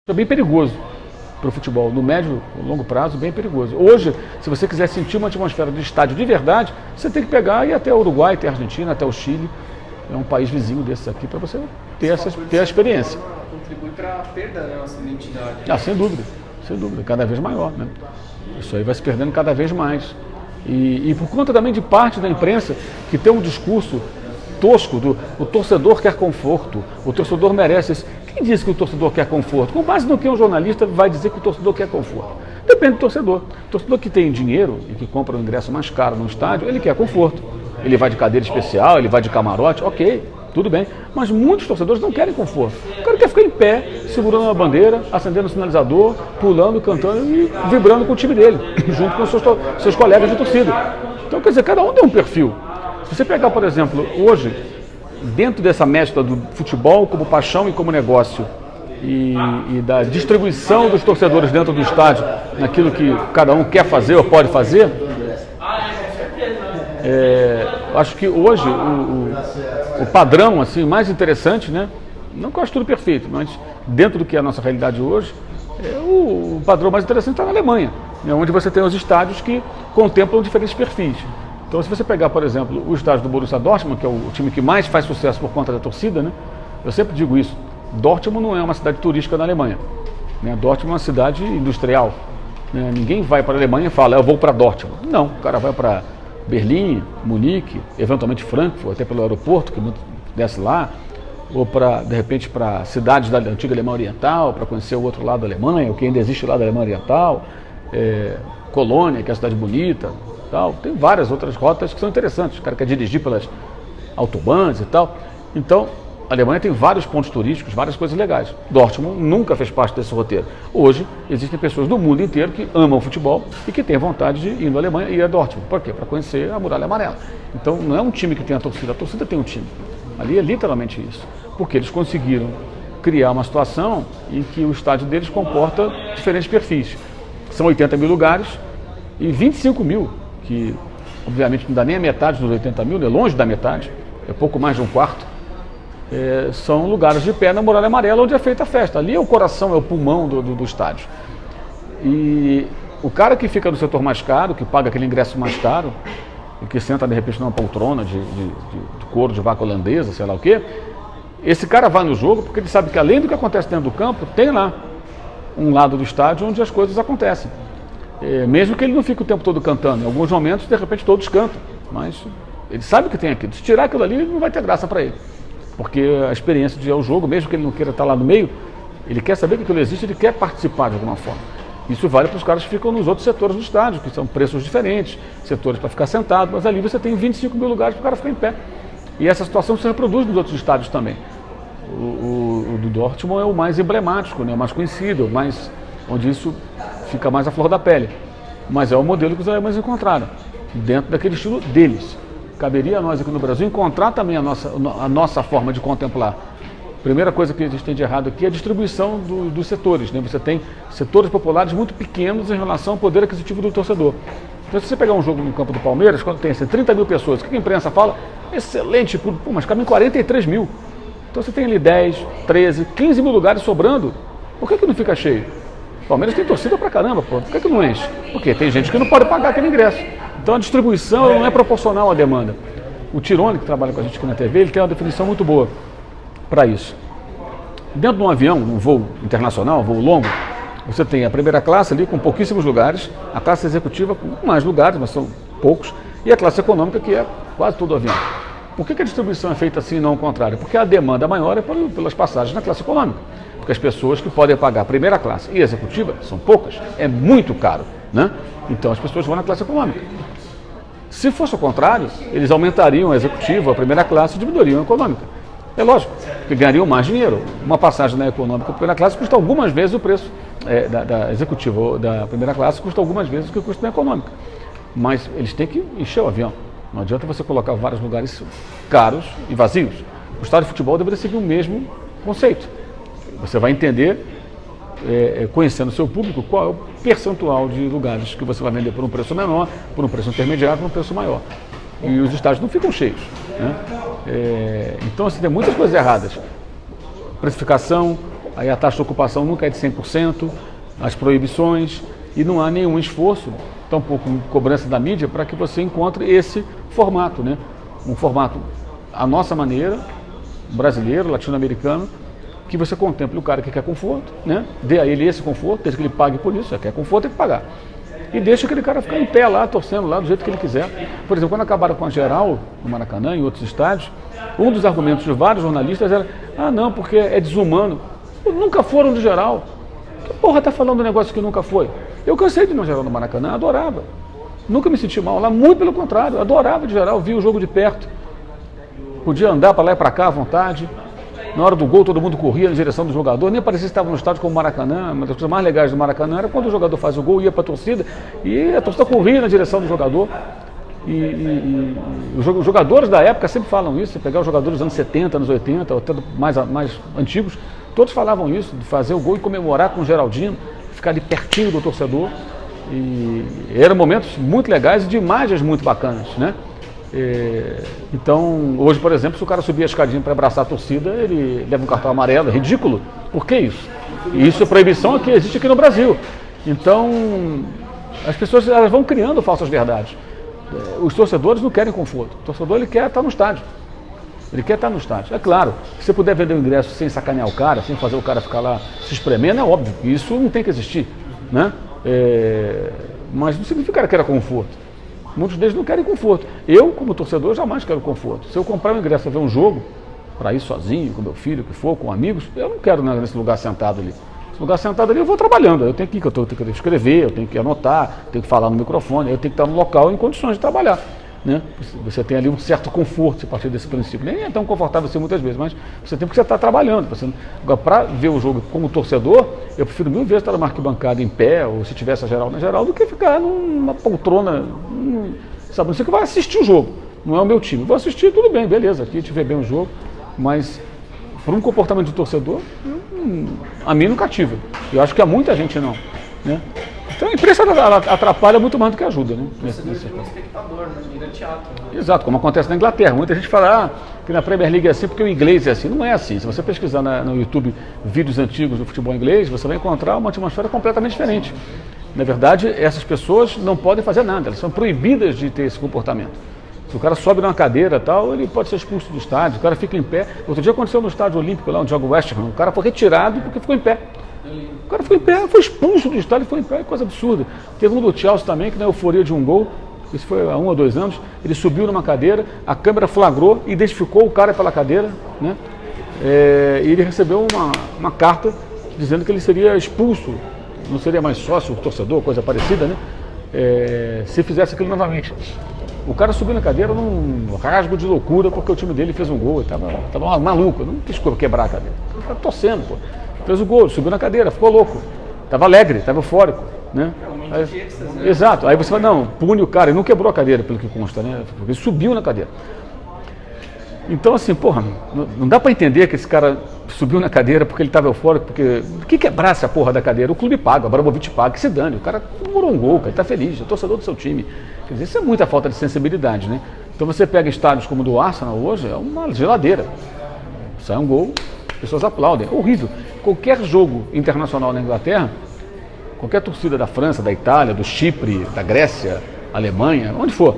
É bem perigoso para o futebol, no médio e longo prazo, bem perigoso. Hoje, se você quiser sentir uma atmosfera do estádio de verdade, você tem que pegar e ir até o Uruguai, até a Argentina, até o Chile, é um país vizinho desses aqui, para você ter a experiência. Contribui para a perda da nossa identidade. Ah, sem dúvida, cada vez maior, né? Isso aí vai se perdendo cada vez mais. E por conta também de parte da imprensa que tem um discurso tosco o torcedor quer conforto, o torcedor merece isso. Quem disse que o torcedor quer conforto? Com base no que um jornalista vai dizer que o torcedor quer conforto? Depende do torcedor. O torcedor que tem dinheiro e que compra um ingresso mais caro no estádio, ele quer conforto. Ele vai de cadeira especial, ele vai de camarote, ok, tudo bem. Mas muitos torcedores não querem conforto. O cara quer ficar em pé, segurando uma bandeira, acendendo o sinalizador, pulando, cantando e vibrando com o time dele, junto com seus colegas de torcida. Então, quer dizer, cada um tem um perfil. Se você pegar, por exemplo, hoje, dentro dessa mescla do futebol como paixão e como negócio e da distribuição dos torcedores dentro do estádio, naquilo que cada um quer fazer ou pode fazer, acho que hoje o padrão assim, mais interessante, né? Não que eu acho tudo perfeito, mas dentro do que é a nossa realidade hoje, o padrão mais interessante está na Alemanha, né? Onde você tem os estádios que contemplam diferentes perfis. Então, se você pegar, por exemplo, o estádio do Borussia Dortmund, que é o time que mais faz sucesso por conta da torcida, né? Eu sempre digo isso, Dortmund não é uma cidade turística na Alemanha, né? Dortmund é uma cidade industrial, né? Ninguém vai para a Alemanha e fala, eu vou para Dortmund. Não, o cara vai para Berlim, Munique, eventualmente Frankfurt, até pelo aeroporto, que desce lá, ou de repente para cidades da antiga Alemanha Oriental, para conhecer o outro lado da Alemanha, o que ainda existe lá da Alemanha Oriental, Colônia, que é a cidade bonita, tal. Tem várias outras rotas que são interessantes, o cara quer dirigir pelas autobahns e tal. Então, a Alemanha tem vários pontos turísticos, várias coisas legais. Dortmund nunca fez parte desse roteiro. Hoje, existem pessoas do mundo inteiro que amam futebol e que têm vontade de ir na Alemanha e ir a Dortmund. Por quê? Para conhecer a Muralha Amarela. Então, não é um time que tem a torcida tem um time. Ali é literalmente isso. Porque eles conseguiram criar uma situação em que o estádio deles comporta diferentes perfis. São 80 mil lugares e 25 mil, que obviamente não dá nem a metade dos 80 mil, é longe da metade, é pouco mais de um quarto. São lugares de pé na Muralha Amarela onde é feita a festa. Ali é o coração, é o pulmão do estádio. E o cara que fica no setor mais caro, que paga aquele ingresso mais caro, e que senta de repente numa poltrona de couro de vaca holandesa, sei lá o quê, esse cara vai no jogo porque ele sabe que além do que acontece dentro do campo, tem lá um lado do estádio onde as coisas acontecem. Mesmo que ele não fique o tempo todo cantando, em alguns momentos de repente todos cantam, mas ele sabe que tem aquilo. Se tirar aquilo ali, não vai ter graça para ele. Porque a experiência de ir ao jogo, mesmo que ele não queira estar lá no meio, ele quer saber que aquilo existe, ele quer participar de alguma forma. Isso vale para os caras que ficam nos outros setores do estádio, que são preços diferentes, setores para ficar sentado, mas ali você tem 25 mil lugares para o cara ficar em pé. E essa situação se reproduz nos outros estádios também. O do Dortmund é o mais emblemático, né? O mais conhecido, onde isso fica mais à flor da pele. Mas é o modelo que os alemães encontraram, dentro daquele estilo deles. Caberia a nós aqui no Brasil encontrar também a nossa forma de contemplar. Primeira coisa que a gente tem de errado aqui é a distribuição dos setores, né? Você tem setores populares muito pequenos em relação ao poder aquisitivo do torcedor. Então, se você pegar um jogo no campo do Palmeiras, quando tem 30 mil pessoas, o que a imprensa fala? Excelente, mas cabem 43 mil. Então você tem ali 10, 13, 15 mil lugares sobrando. Por que não fica cheio? O Palmeiras tem torcida pra caramba, pô. Por que não enche? Porque tem gente que não pode pagar aquele ingresso. Então a distribuição não é proporcional à demanda. O Tirone, que trabalha com a gente aqui na TV, ele tem uma definição muito boa para isso. Dentro de um avião, um voo internacional, um voo longo, você tem a primeira classe ali com pouquíssimos lugares, a classe executiva com mais lugares, mas são poucos, e a classe econômica, que é quase todo o avião. Por que a distribuição é feita assim e não ao contrário? Porque a demanda maior é pelas passagens na classe econômica. Porque as pessoas que podem pagar a primeira classe e a executiva são poucas, é muito caro, né? Então as pessoas vão na classe econômica. Se fosse o contrário, eles aumentariam a executiva, a primeira classe e diminuiriam a econômica. É lógico, porque ganhariam mais dinheiro. Uma passagem na econômica para a primeira classe custa algumas vezes o preço da executiva ou da primeira classe, custa algumas vezes o que custa na econômica. Mas eles têm que encher o avião. Não adianta você colocar vários lugares caros e vazios. O estádio de futebol deveria seguir o mesmo conceito. Você vai entender, conhecendo o seu público, qual é o percentual de lugares que você vai vender por um preço menor, por um preço intermediário, por um preço maior. E os estádios não ficam cheios, né? Então, assim, tem muitas coisas erradas. Precificação, aí a taxa de ocupação nunca é de 100%, as proibições, e não há nenhum esforço, tampouco cobrança da mídia, para que você encontre esse formato, né? Um formato à nossa maneira, brasileiro, latino-americano, que você contemple o cara que quer conforto, né? Dê a ele esse conforto, desde que ele pague por isso, quer conforto, tem que pagar. E deixa aquele cara ficar em pé lá, torcendo lá, do jeito que ele quiser. Por exemplo, quando acabaram com a geral, no Maracanã e em outros estádios, um dos argumentos de vários jornalistas era, não, porque é desumano. Nunca foram de geral. Que porra tá falando um negócio que nunca foi? Eu cansei de ir no geral no Maracanã, adorava. Nunca me senti mal lá, muito pelo contrário, adorava de geral, via o jogo de perto. Podia andar para lá e para cá à vontade. Na hora do gol, todo mundo corria na direção do jogador, nem parecia que estava no estádio como o Maracanã. Uma das coisas mais legais do Maracanã era quando o jogador faz o gol, ia para a torcida e a torcida corria na direção do jogador. E os jogadores da época sempre falam isso, se pegar os jogadores dos anos 70, anos 80, ou até mais antigos, todos falavam isso, de fazer o gol e comemorar com o Geraldino, ficar ali pertinho do torcedor. E eram momentos muito legais e de imagens muito bacanas, né? Então, hoje, por exemplo, se o cara subir a escadinha para abraçar a torcida, ele leva um cartão amarelo, é ridículo. Por que isso? E isso é proibição que existe aqui no Brasil. Então, as pessoas elas vão criando falsas verdades. Os torcedores não querem conforto. O torcedor ele quer estar no estádio. Ele quer estar no estádio. É claro, se você puder vender o ingresso sem sacanear o cara, sem fazer o cara ficar lá se espremendo, é óbvio. Isso não tem que existir, né? Mas não significa que o cara queira conforto. Muitos deles não querem conforto. Eu, como torcedor, jamais quero conforto. Se eu comprar um ingresso para ver um jogo, para ir sozinho, com meu filho, o que for, com amigos, eu não quero nesse lugar sentado ali. Esse lugar sentado ali eu vou trabalhando. Eu tenho que ir, eu tenho que escrever, eu tenho que anotar, eu tenho que falar no microfone, eu tenho que estar no local em condições de trabalhar, né? Você tem ali um certo conforto a partir desse princípio. Nem é tão confortável assim muitas vezes, mas você tem porque você está trabalhando. Agora, para ver o jogo como torcedor, eu prefiro mil vezes estar numa arquibancada em pé, ou se tivesse a geral na geral, do que ficar numa poltrona, sabe? Você que vai assistir o jogo, não é o meu time. Vou assistir, tudo bem, beleza, aqui a gente vê bem o jogo, mas por um comportamento de torcedor, a mim não cativa. Eu acho que há muita gente não, né? Então a imprensa atrapalha muito mais do que ajuda, né? Você vira um espectador, né? Vira teatro. Né? Exato, como acontece na Inglaterra. Muita gente fala que na Premier League é assim porque o inglês é assim. Não é assim. Se você pesquisar no YouTube vídeos antigos do futebol inglês, você vai encontrar uma atmosfera completamente diferente. Na verdade, essas pessoas não podem fazer nada, elas são proibidas de ter esse comportamento. Se o cara sobe numa cadeira e tal, ele pode ser expulso do estádio, o cara fica em pé. Outro dia aconteceu no estádio olímpico, lá onde joga o West Ham, o cara foi retirado porque ficou em pé. O cara ficou em pé, foi expulso do estádio, ficou em pé, coisa absurda. Teve um do Chelsea também, que na euforia de um gol, isso foi há 1 ou 2 anos, ele subiu numa cadeira, a câmera flagrou, identificou o cara pela cadeira, né? E ele recebeu uma carta dizendo que ele seria expulso, não seria mais sócio, torcedor, coisa parecida, né? Se fizesse aquilo novamente. O cara subiu na cadeira num rasgo de loucura porque o time dele fez um gol, estava maluco, não quis quebrar a cadeira, ele estava torcendo, pô. Fez o gol, subiu na cadeira, ficou louco, estava alegre, estava eufórico, né? Exato, aí você fala, não, pune o cara, ele não quebrou a cadeira, pelo que consta, né? Ele subiu na cadeira. Então assim, porra, não dá para entender que esse cara subiu na cadeira porque ele estava eufórico, porque que quebrasse a porra da cadeira? O clube paga, o Abramovich paga, que se dane, o cara comemorou um gol, cara, ele está feliz, é torcedor do seu time. Quer dizer, isso é muita falta de sensibilidade, né? Então você pega estádios como o do Arsenal hoje, é uma geladeira, sai um gol, as pessoas aplaudem, é horrível. Qualquer jogo internacional na Inglaterra, qualquer torcida da França, da Itália, do Chipre, da Grécia, Alemanha, onde for,